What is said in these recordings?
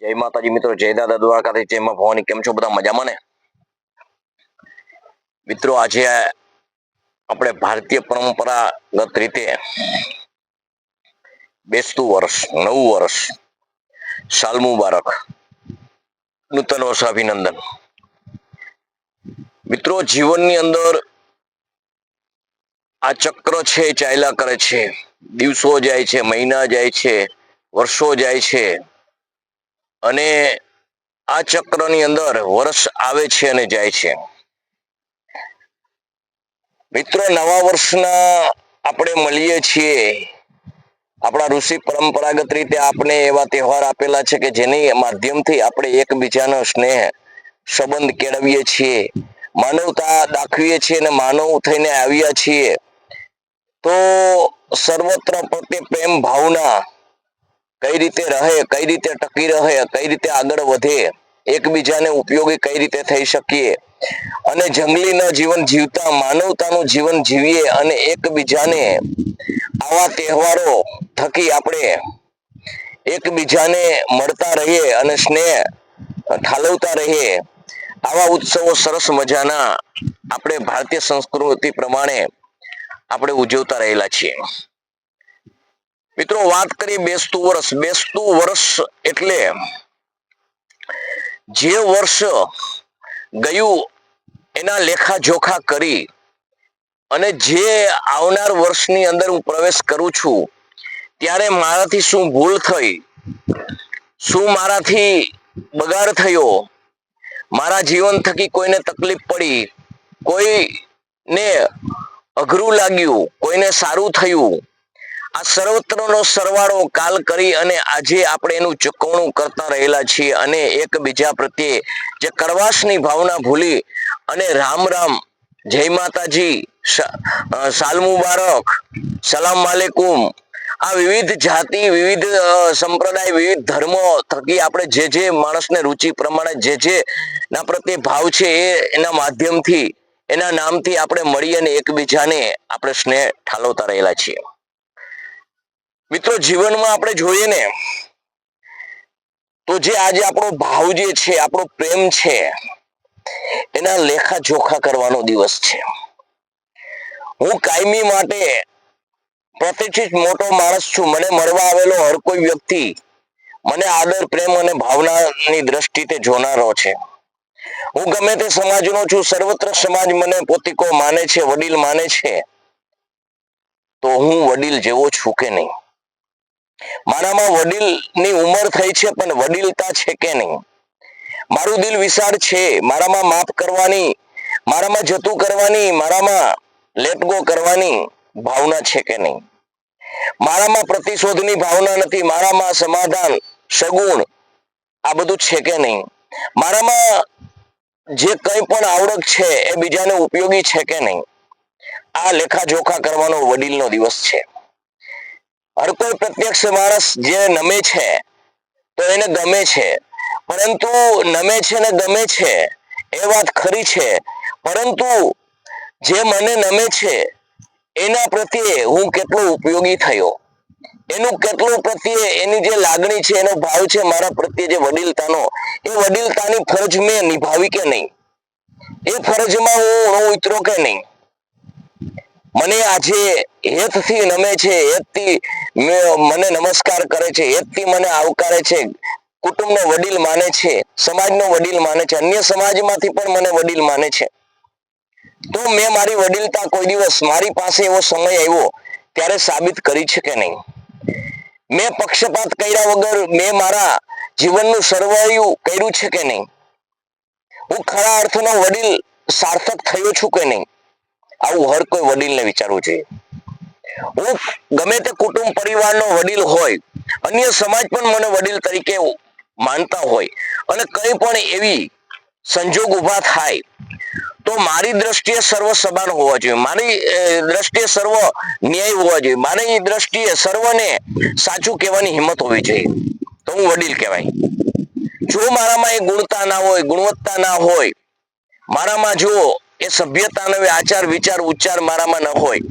જય માતાજી મિત્રો, જય દાદા દ્વારકાથી, જય માં ભવાની. કેમ છો બધા? મજામાં ને મિત્રો? આજે આપણે ભારતીય પરંપરાગત રીતે બેસતું વર્ષ, નવું વર્ષ, સાલ મુબારક, નૂતન વર્ષ અભિનંદન. મિત્રો, જીવનની અંદર આ ચક્ર છે ચાલ્યા કરે છે. દિવસો જાય છે, મહિના જાય છે, વર્ષો જાય છે અને આ ચક્રની અંદર વર્ષ આવે છે અને જાય છે. મિત્રો, નવા વર્ષના આપણે મળીએ છીએ. આપણા ઋષિ પરંપરાગત રીતે આપણે એવા તહેવાર આપેલા છે કે જેની માધ્યમથી આપણે એકબીજાનો સ્નેહ સંબંધ કેળવીએ છીએ, માનવતા દાખવીએ છીએ અને માનવ થઈને આવ્યા છીએ. તો સર્વત્ર પ્રત્યે પ્રેમ ભાવના કઈ રીતે રહે, કઈ રીતે ટકી રહે, કઈ રીતે આગળ વધે, એકબીજાને ઉપયોગી કઈ રીતે થઈ શકીએ અને જંગલી ન જીવન જીવતા માનવતાનું જીવન જીવીએ અને એકબીજાને આવા તહેવારો થકી આપણે એકબીજાને મળતા રહીએ અને સ્નેહ ઠાલવતા રહીએ. આવા ઉત્સવો સરસ મજાના આપણે ભારતીય સંસ્કૃતિ પ્રમાણે આપણે ઉજવતા રહેલા છીએ. મિત્રો, વાત કરીએ બેસતું વર્ષ. બેસતું વર્ષ એટલે જે વર્ષ ગયું એના લેખા જોખા કરી અને જે આવનાર વર્ષની અંદર હું પ્રવેશ કરું છું ત્યારે મારાથી શું ભૂલ થઈ, શું મારાથી બગાડ થયો, મારા જીવન થકી કોઈને તકલીફ પડી, કોઈને અઘરું લાગ્યું, કોઈને સારું થયું, આ સર્વત્રનો સરવાળો કાલ કરી અને આજે આપણે એનું ચૂકવણું કરતા રહેલા છીએ અને એકબીજા પ્રત્યે જે કડવાશની ભાવના ભૂલી અને રામ રામ, જય માતાજી, સાલ મુબારક, સલામ વાલેકુમ, આ વિવિધ જાતિ, વિવિધ સંપ્રદાય, વિવિધ ધર્મો થકી આપણે જે જે માણસને રુચિ પ્રમાણે જે ના પ્રત્યે ભાવ છે એના માધ્યમથી, એના નામથી આપણે મળી અને એકબીજાને આપણે સ્નેહ ઠાલવતા રહેલા છીએ. મિત્રો, જીવનમાં આપણે જોઈએ ને તો જે આજે આપણો ભાવ જે છે, આપણો પ્રેમ છે, એના લેખા જોખા કરવાનો દિવસ છે. હું કાયમી માટે પ્રતિષ્ઠિત મોટો માણસ છું. મને મળવા આવેલો હર કોઈ વ્યક્તિ મને આદર, પ્રેમ અને ભાવનાની દ્રષ્ટિએ જોનારો છે. હું ગમે તે સમાજનો છું, સર્વત્ર સમાજ મને પોતીકો માને છે, વડીલ માને છે. તો હું વડીલ જેવો છું કે નહીં? મારામાં વડીલની ઉંમર થઈ છે પણ વડીલતા છે કે નહીં? મારું દિલ વિશાળ છે, મારામાં માફ કરવાની, મારામાં જતું કરવાની, મારામાં લેટ ગો કરવાની ભાવના છે કે નહીં? મારામાં પ્રતિશોધની ભાવના નથી, મારામાં સમાધાન, સગુણ આ બધું છે કે નહીં? મારામાં જે કંઈ પણ આવડત છે એ બીજાને ઉપયોગી છે કે નહીં? આ લેખાજોખા કરવાનો વડીલનો દિવસ છે. હર કોઈ પ્રત્યક્ષ માણસ જે નમે છે તો એને ગમે છે, પરંતુ નમે છે ને ગમે છે એ વાત ખરી છે, પરંતુ જે મને નમે છે એના પ્રત્યે હું કેટલો ઉપયોગી થયો, એનું કેટલું પ્રત્યે એની જે લાગણી છે, એનો ભાવ છે મારા પ્રત્યે જે વડીલતાનો, એ વડીલતાની ફરજ મેં નિભાવી કે નહીં? એ ફરજમાં હું ઉતરો કે નહીં? મને આજે હેતથી નમે છે, હેતથી મને નમસ્કાર કરે છે, હેતથી મને આવકારે છે, કુટુંબનો વડીલ માને છે, સમાજનો વડીલ માને છે, અન્ય સમાજમાંથી પણ મને વડીલ માને છે, તો મેં મારી વડીલતા કોઈ દિવસ મારી પાસે એવો સમય આવ્યો ત્યારે સાબિત કરી છે કે નહીં? મેં પક્ષપાત કર્યા વગર મેં મારા જીવનનું સર્વાયું કર્યું છે કે નહીં? હું ખરા અર્થનો વડીલ સાર્થક થયો છું કે નહીં? આવું હર કોઈ વડીલને વિચારવું જોઈએ. હું ગમે તે કુટુંબ પરિવારનો વડીલ હોય, અન્ય સમાજ પણ મને વડીલ તરીકે માનતા હોય અને કંઈ પણ એવી સંજોગ ઊભા થાય તો મારી દ્રષ્ટિએ સર્વ સમાન હોવા જોઈએ, મારી દ્રષ્ટિએ સર્વ ન્યાય હોવા જોઈએ, મારી દ્રષ્ટિએ સર્વને સાચું કહેવાની હિંમત હોવી જોઈએ, તો હું વડીલ કહેવાય. જો મારામાં એ ગુણતા ના હોય, ગુણવત્તા ના હોય, મારામાં જો એ સભ્યતા ન હોય, આચાર વિચાર ઉચ્ચાર મારામાં ન હોય,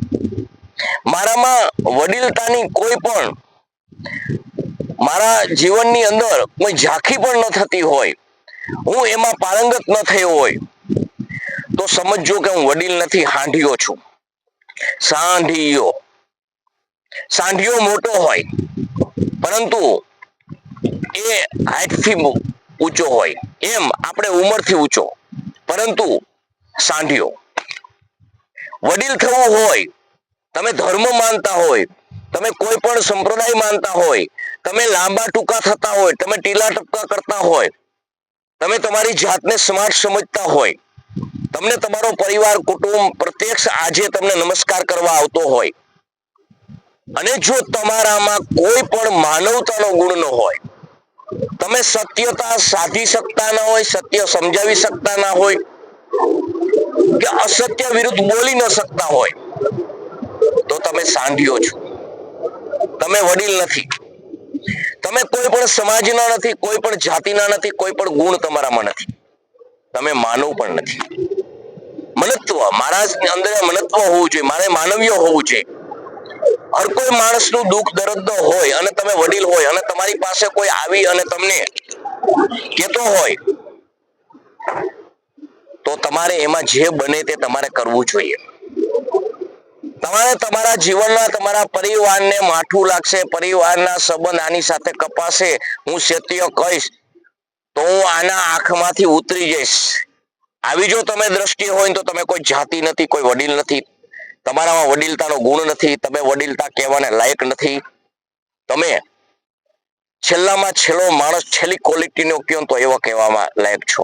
મારામાં વડીલતાની કોઈ પણ મારા જીવનની અંદર કોઈ ઝાંખી પણ ન થતી હોય, હું એમાં પારંગત ન થયો હોય, તો સમજજો કે હું વડીલ નથી, હાંઢિયો છું. સાંઢિયો સાંઢિયો મોટો હોય પરંતુ એ હાઈટથી ઊંચો હોય, એમ આપણે ઉંમરથી ઊંચો પરંતુ સાંઢિયો. વડીલ થવું હોય, તમે ધર્મ માનતા હોય, તમે કોઈ પણ સંપ્રદાય માનતા હોય, તમે લાંબા ટૂંકા થતા હોય, તમે ટીલા ટપકા કરતા હોય, તમે તમારી જાતને સ્માર્ટ સમજતા હોય, તમને તમારો પરિવાર કુટુંબ પ્રત્યક્ષ આજે તમને નમસ્કાર કરવા આવતો હોય, અને જો તમારામાં કોઈ પણ માનવતાનો ગુણ ન હોય, તમે સત્યતા સાધી શકતા ના હોય, સત્ય સમજાવી શકતા ના હોય, કે અસત્ય વિરુદ્ધ બોલી ન શકતા હોય, તો તમે સાંઢિયો છો. તમે વડીલ નથી. તમે કોઈ પણ સમાજના નથી, કોઈ પણ જાતિના નથી, કોઈ પણ ગુણ તમારામાં નથી. તમે માનવ પણ નથી. મનત્વ, મારા અંદર મનત્વ હોવું જોઈએ, મારે માનવીય હોવું જોઈએ. હર કોઈ માણસનું દુઃખ દર્દ હોય અને તમે વડીલ હોય અને તમારી પાસે કોઈ આવી અને તમને કહેતો હોય, તો તમારે એમાં જે બને તે તમારે કરવું જોઈએ. તમારે તમારા જીવનના તમારા પરિવારને માઠું લાગશે, પરિવારના સંબંધ આની સાથે કપાશે, હું સત્ય કહીશ તો હું આના આંખમાંથી ઉતરી જઈશ, આવી જો તમે દ્રષ્ટિ હોય તો તમે કોઈ જાતિ નથી, કોઈ વડીલ નથી, તમારામાં વડીલતાનો ગુણ નથી, તમે વડીલતા કહેવાને લાયક નથી. તમે છેલ્લામાં છેલ્લો માણસ, છેલ્લી ક્વોલિટીનો કહો તો એવો કહેવામાં લાયક છો.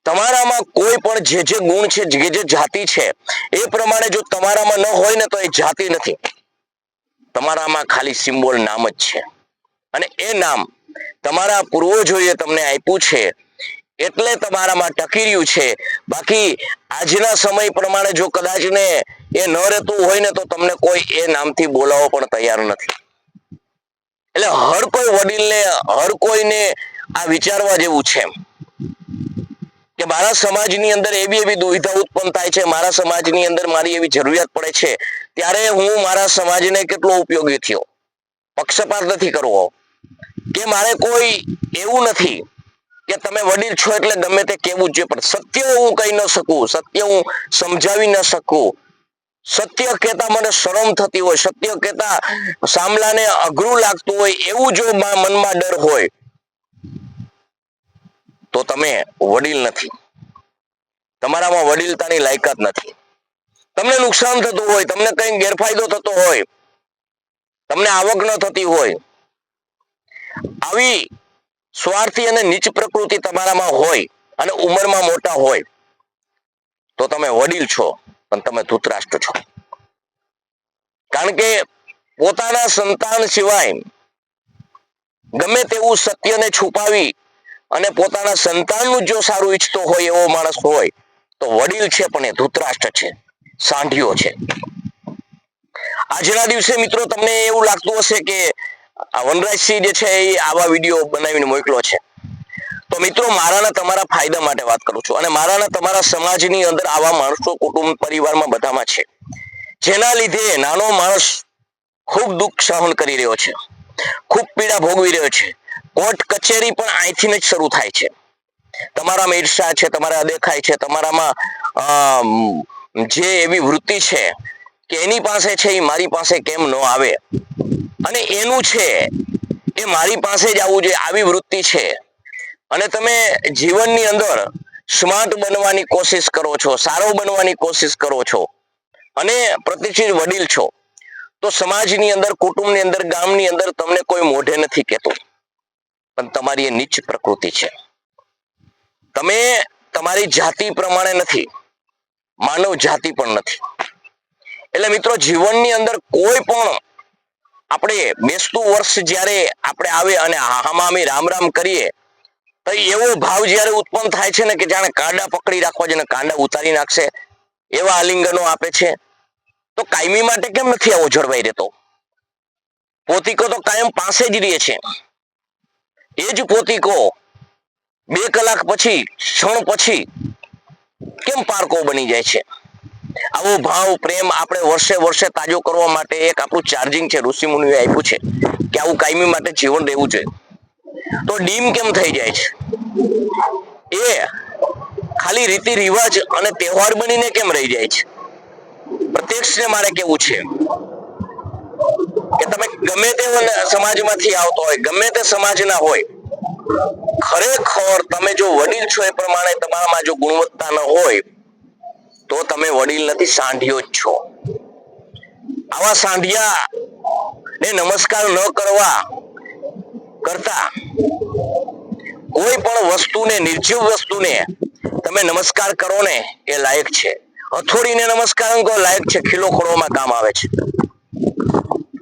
તમારામાં કોઈ પણ જે ગુણ છે, જે જાતિ છે, એ પ્રમાણે જો તમારામાં ન હોય ને તો એ જાતિ નથી. તમારામાં ખાલી સિમ્બોલ નામ જ છે, અને એ નામ તમારા પૂર્વજોએ તમને આપ્યું છે એટલે તમારામાં ટકી રહ્યું છે. બાકી આજના સમય પ્રમાણે જો કદાચ ને એ ન રહેતું હોય ને તો તમને કોઈ એ નામથી બોલાવો પણ તૈયાર નથી. એટલે હર કોઈ વડીલને, હર કોઈને આ વિચારવા જેવું છે કે મારા સમાજની અંદર એવી દુવિધા ઉત્પન્ન થાય છે, મારા સમાજની અંદર મારી એવી જરૂરિયાત પડે છે, ત્યારે હું મારા સમાજને કેટલો ઉપયોગી થયો. પક્ષપાત નથી કરવો, કે મારે કોઈ એવું નથી કે તમે વડીલ છો એટલે ગમે તે કહેવું જોઈએ, પણ સત્ય હું કહી ન શકું, સત્ય હું સમજાવી ન શકું, સત્ય કહેતા મને શરમ થતી હોય, સત્ય કહેતા સામલાને અઘરું લાગતું હોય, એવું જો મનમાં ડર હોય તો તમે વડીલ નથી. તમારામાં વડીલતાની લાયકાત નથી. તમને નુકસાન થતું હોય, તમને કઈ ગેરફાયદો થતો હોય, તમને આવક ન થતી હોય, આવી સ્વાર્થી અને નીચ પ્રકૃતિ તમારામાં હોય અને ઉંમરમાં મોટા હોય, તો તમે વડીલ છો પણ તમે ધૂતરાષ્ટ્ર છો. કારણ કે પોતાના સંતાન સિવાય ગમે તેવું સત્યને છુપાવી અને પોતાના સંતાનનું જો સારું ઈચ્છતો હોય એવો માણસ હોય તો વડીલ છે પણ એ ધૂતરાષ્ટ્ર છે, સાંઢિયો છે. આજના દિવસે મિત્રો તમને એવું લાગતું હશે કે વનરાજસિંહ જે છે એ આવા વિડીયો બનાવીને મોકલો છે. તો મિત્રો મારા ને તમારા ફાયદા માટે વાત કરું છું, અને મારા ને તમારા સમાજની અંદર આવા માણસો કુટુંબ પરિવારમાં બધામાં છે, જેના લીધે નાનો માણસ ખૂબ દુઃખ સહન કરી રહ્યો છે, ખૂબ પીડા ભોગવી રહ્યો છે. કોર્ટ કચેરી પણ અહીંથી જ શરૂ થાય છે. તમારામાં ઈર્ષા છે, તમારા દેખાય છે, તમારામાં જે એવી વૃત્તિ છે કે એની પાસે છે એ મારી પાસે કેમ ન આવે, અને એનું છે એ મારી પાસે જ આવવું જોઈએ, આવી વૃત્તિ છે. અને તમે જીવનની અંદર સ્માર્ટ બનવાની કોશિશ કરો છો, સારો બનવાની કોશિશ કરો છો, અને પ્રતિષ્ઠિત વડીલ છો, તો સમાજની અંદર, કુટુંબની અંદર, ગામની અંદર તમને કોઈ મોઢે નથી કહેતું, પણ તમારી એ નીચ પ્રકૃતિ છે. તમે તમારી જાતિ પ્રમાણે નથી, માનવ જાતિ પણ નથી. એટલે મિત્રો જીવનની અંદર કોઈ પણ આપણે બેસતું વર્ષ જ્યારે આપણે આવે અને હામામી રામ રામ કરીએ તો એવો ભાવ જ્યારે ઉત્પન્ન થાય છે ને કે જાણે કાંડા પકડી રાખવા છે ને કાંડા ઉતારી નાખશે એવા આલિંગનો આપે છે. તો કાયમી માટે કેમ નથી આવો જળવાઈ રહેતો? પોતીકો તો કાયમ પાસે જ રહે છે. એ જ પોતીકો 2 કલાક પછી, ક્ષણ પછી કેમ પારકો બની જાય છે? આવો ભાવ પ્રેમ આપણે વર્ષે વર્ષે તાજો કરવા માટે એક આપણું ચાર્જિંગ છે, ઋષિ મુનિએ આપ્યું છે કે આવું કાયમી માટે જીવન રહેવું જોઈએ. તો ડીમ કેમ થઈ જાય છે? એ ખાલી રીતિ રિવાજ અને તહેવાર બનીને કેમ રહી જાય છે? પ્રત્યક્ષને મારે કેવું છે કે તમે ગમે તે સમાજમાંથી આવતો હોય, ગમે તે સમાજના હોય, ખરેખર તમે જો વડીલ છો એ પ્રમાણે તમારામાં જો ગુણવત્તા ન હોય તો તમે વડીલ નથી, સાંઢિયો જ છો. આવા સાંઢિયા ને નમસ્કાર ન કરવા કરતા કોઈ પણ વસ્તુને, નિર્જીવ વસ્તુને તમે નમસ્કાર કરો ને એ લાયક છે. હથોડીને નમસ્કાર કરો લાયક છે, ખીલો ખોડવામાં કામ આવે છે.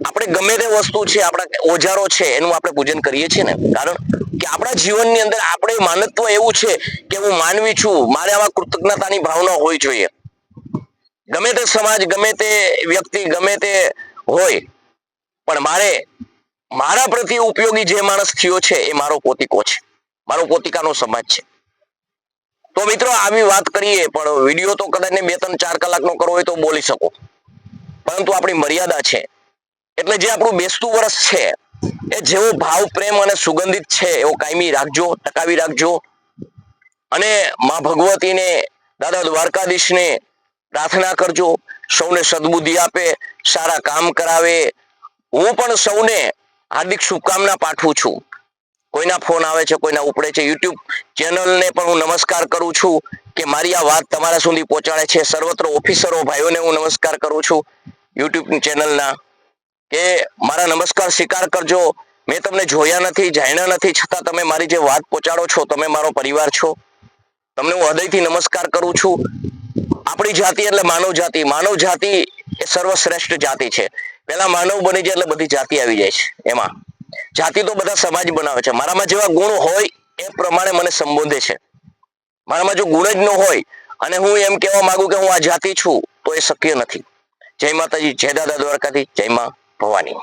આપણે ગમે તે વસ્તુ છે, આપણા ઓજારો છે, એનું આપણે પૂજન કરીએ છીએ ને, કારણ કે આપણા જીવનની અંદર આપણે માનત્વ એવું છે કે હું માનવી છું, મારે આમાં કૃતજ્ઞતાની ભાવના હોવી જોઈએ. ગમે તે સમાજ, ગમે તે વ્યક્તિ, ગમે તે હોય, પણ મારે મારા પ્રત્યે ઉપયોગી જે માણસ થયો છે એ મારો પોતીકો છે, મારો પોતિકાનો સમાજ છે. તો મિત્રો આવી વાત કરીએ, પણ વિડીયો તો કદાચ ને 2-3-4 કલાકનો કરવો હોય તો બોલી શકો, પરંતુ આપણી મર્યાદા છે. એટલે જે આપણું બેસતું વર્ષ છે એ જેવો ભાવ પ્રેમ અને સુગંધિત છે એવો કાયમી રાખજો, ટકાવી રાખજો. અને માં ભગવતીને, દાદા દ્વારકાધીશને પ્રાર્થના કરજો, સૌને સદબુદ્ધિ આપે, સારા કામ કરાવે. હું પણ સૌને હાર્દિક શુભકામના પાઠવું છું. કોઈના ફોન આવે છે, કોઈના ઉપડે છે. યુટ્યુબ ચેનલને પણ હું નમસ્કાર કરું છું કે મારી આ વાત તમારા સુધી પહોંચાડે છે. સર્વત્ર ઓફિસરો ભાઈઓને હું નમસ્કાર કરું છું યુટ્યુબની ચેનલના, કે મારા નમસ્કાર સ્વીકાર કરજો. મેં તમને જોયા નથી, જાણ્યા નથી, છતાં તમે મારી જે વાત પહોંચાડો છો, તમે મારો પરિવાર છો. તમને હું હૃદયથી નમસ્કાર કરું છું. આપણી જાતિ એટલે માનવ જાતિ. માનવ જાતિ એ સર્વશ્રેષ્ઠ જાતિ છે. પેલા માનવ બની જાય એટલે બધી જાતિ આવી જાય છે. એમાં જાતિ તો બધા સમાજ બનાવે છે. મારામાં જેવા ગુણ હોય એ પ્રમાણે મને સંબોધે છે. મારામાં જો ગુણ જ ન હોય અને હું એમ કહેવા માંગુ કે હું આ જાતિ છું, તો એ શક્ય નથી. જય માતાજી, જય દાદા દ્વારકાથી, જય માં ભવાની.